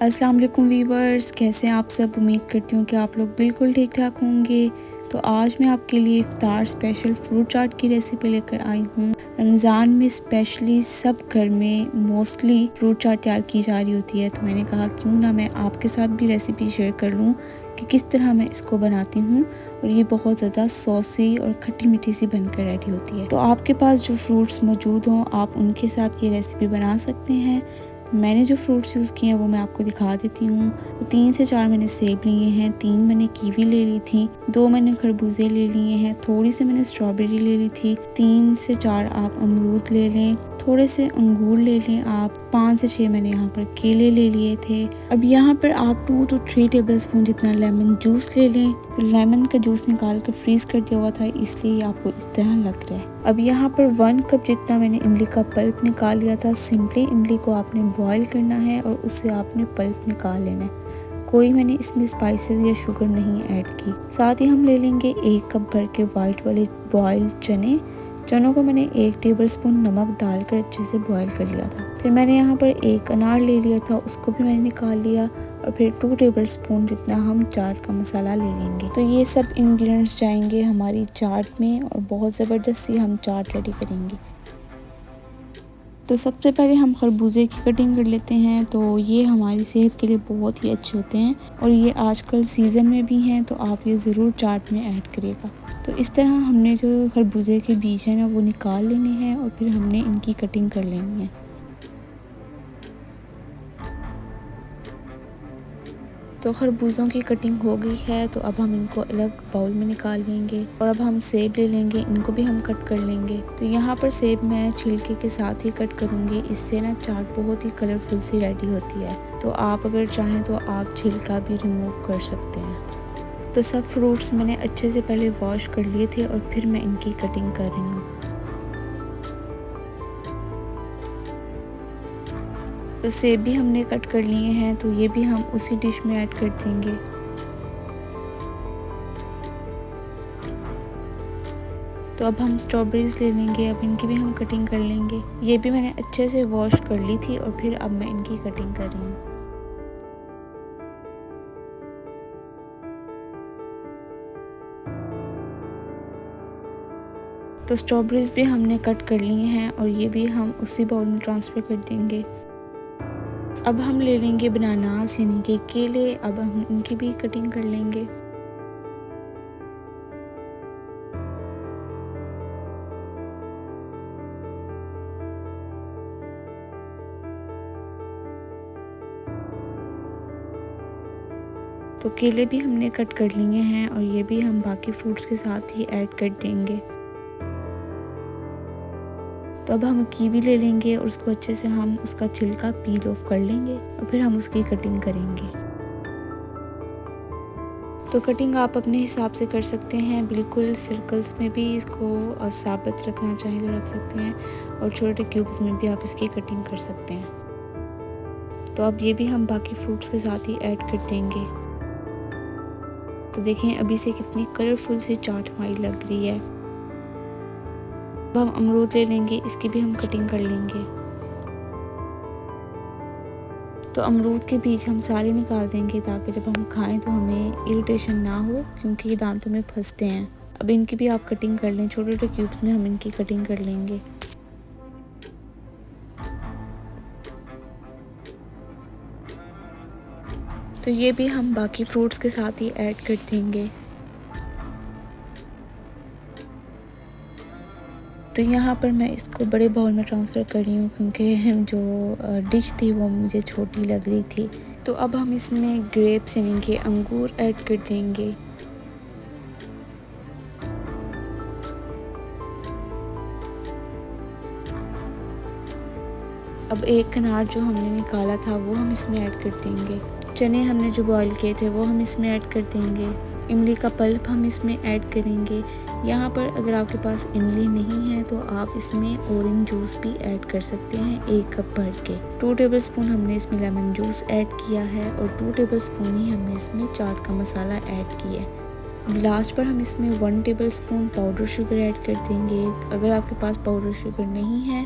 अस्सलाम वालेकुम वीवर्स, कैसे हैं आप सब। उम्मीद करती हूँ कि आप लोग बिल्कुल ठीक ठाक होंगे। तो आज मैं आपके लिए इफ्तार स्पेशल फ्रूट चाट की रेसिपी लेकर आई हूँ। रमज़ान में स्पेशली सब घर में मोस्टली फ्रूट चाट तैयार की जा रही होती है, तो मैंने कहा क्यों ना मैं आपके साथ भी रेसिपी शेयर कर लूँ कि किस तरह मैं इसको बनाती हूँ। और ये बहुत ज़्यादा सॉसी और खट्टी मीठी सी बनकर रेडी होती है। तो आपके पास जो फ्रूट्स मौजूद हों आप उनके साथ ये रेसिपी बना सकते हैं। मैंने जो फ्रूट्स यूज़ किए हैं वो मैं आपको दिखा देती हूँ। तो 3 से 4 मैंने सेब लिए हैं, 3 मैंने कीवी ले ली थी, 2 मैंने खरबूजे ले लिए हैं, थोड़ी सी मैंने स्ट्रॉबेरी ले ली थी, 3 से 4 आप अमरूद ले लें, थोड़े से अंगूर ले लें आप, 5 से 6 मैंने यहाँ पर केले ले लिए थे। अब यहाँ पर आप 2 to 3 टेबलस्पून जितना लेमन जूस ले लें। तो लेमन का जूस निकाल कर फ्रीज़ कर दिया हुआ था, इसलिए आपको इस तरह लग रहा है। अब यहाँ पर 1 कप जितना मैंने इमली का पल्प निकाल लिया था। सिंपली इमली को आपने बॉईल करना है और उससे आपने पल्प निकाल लेना है। कोई मैंने इसमें स्पाइसेस या शुगर नहीं ऐड की। साथ ही हम ले लेंगे 1 कप भर के वाइट वाले बॉइल्ड चनों को मैंने 1 टेबलस्पून नमक डालकर अच्छे से बॉईल कर लिया था। फिर मैंने यहाँ पर 1 अनार ले लिया था, उसको भी मैंने निकाल लिया। और फिर 2 टेबलस्पून जितना हम चाट का मसाला ले लेंगे। तो ये सब इंग्रेडिएंट्स जाएंगे हमारी चाट में और बहुत ज़बरदस्त सी हम चाट रेडी करेंगे। तो सबसे पहले हम खरबूजे की कटिंग कर लेते हैं। तो ये हमारी सेहत के लिए बहुत ही अच्छे होते हैं और ये आजकल सीज़न में भी हैं, तो आप ये ज़रूर चाट में ऐड करिएगा। तो इस तरह हमने जो खरबूजे के बीज हैं ना वो निकाल लेने हैं और फिर हमने इनकी कटिंग कर लेनी है। तो खरबूजों की कटिंग हो गई है, तो अब हम इनको अलग बाउल में निकाल लेंगे। और अब हम सेब ले लेंगे, इनको भी हम कट कर लेंगे। तो यहाँ पर सेब मैं छिलके के साथ ही कट करूँगी, इससे ना चाट बहुत ही कलरफुल सी रेडी होती है। तो आप अगर चाहें तो आप छिलका भी रिमूव कर सकते हैं। तो सब फ्रूट्स मैंने अच्छे से पहले वॉश कर लिए थे और फिर मैं इनकी कटिंग कर रही हूँ। तो सेब भी हमने कट कर लिए हैं, तो ये भी हम उसी डिश में ऐड कर देंगे। तो अब हम स्ट्रॉबेरीज ले लेंगे, अब इनकी भी हम कटिंग कर लेंगे। ये भी मैंने अच्छे से वॉश कर ली थी और फिर अब मैं इनकी कटिंग कर रही हूँ। तो स्ट्रॉबेरीज भी हमने कट कर लिए हैं और ये भी हम उसी बाउल में ट्रांसफ़र कर देंगे। अब हम ले लेंगे बनानास यानी कि केले, अब हम इनकी भी कटिंग कर लेंगे। तो केले भी हमने कट कर लिए हैं और ये भी हम बाकी फ्रूट्स के साथ ही ऐड कर देंगे। तो अब हम कीवी ले लेंगे और उसको अच्छे से हम उसका छिलका पील ऑफ कर लेंगे और फिर हम उसकी कटिंग करेंगे। तो कटिंग आप अपने हिसाब से कर सकते हैं, बिल्कुल सर्कल्स में भी इसको साबित रखना चाहें तो रख सकते हैं और छोटे क्यूब्स में भी आप इसकी कटिंग कर सकते हैं। तो अब ये भी हम बाकी फ्रूट्स के साथ ही ऐड कर देंगे। तो देखें अभी से कितनी कलरफुल सी चाट हमारी लग रही है। अब हम अमरूद ले लेंगे, इसकी भी हम कटिंग कर लेंगे। तो अमरूद के बीज हम सारे निकाल देंगे ताकि जब हम खाएं तो हमें इरिटेशन ना हो, क्योंकि ये दांतों में फंसते हैं। अब इनकी भी आप कटिंग कर लें, छोटे छोटे क्यूब्स में हम इनकी कटिंग कर लेंगे। तो ये भी हम बाकी फ्रूट्स के साथ ही ऐड कर देंगे। तो यहाँ पर मैं इसको बड़े बाउल में ट्रांसफ़र कर रही हूँ क्योंकि जो डिश थी वो मुझे छोटी लग रही थी। तो अब हम इसमें ग्रेप्स यानी कि अंगूर ऐड कर देंगे। अब 1 अनार जो हमने निकाला था वो हम इसमें ऐड कर देंगे। चने हमने जो बॉईल किए थे वो हम इसमें ऐड कर देंगे। इमली का पल्प हम इसमें ऐड करेंगे। यहाँ पर अगर आपके पास इमली नहीं है तो आप इसमें ऑरेंज जूस भी ऐड कर सकते हैं 1 कप भर के। 2 टेबलस्पून हमने इसमें लेमन जूस ऐड किया है और 2 टेबलस्पून ही हमने इसमें चाट का मसाला ऐड किया है। लास्ट पर हम इसमें 1 टेबलस्पून पाउडर शुगर ऐड कर देंगे। अगर आपके पास पाउडर शुगर नहीं है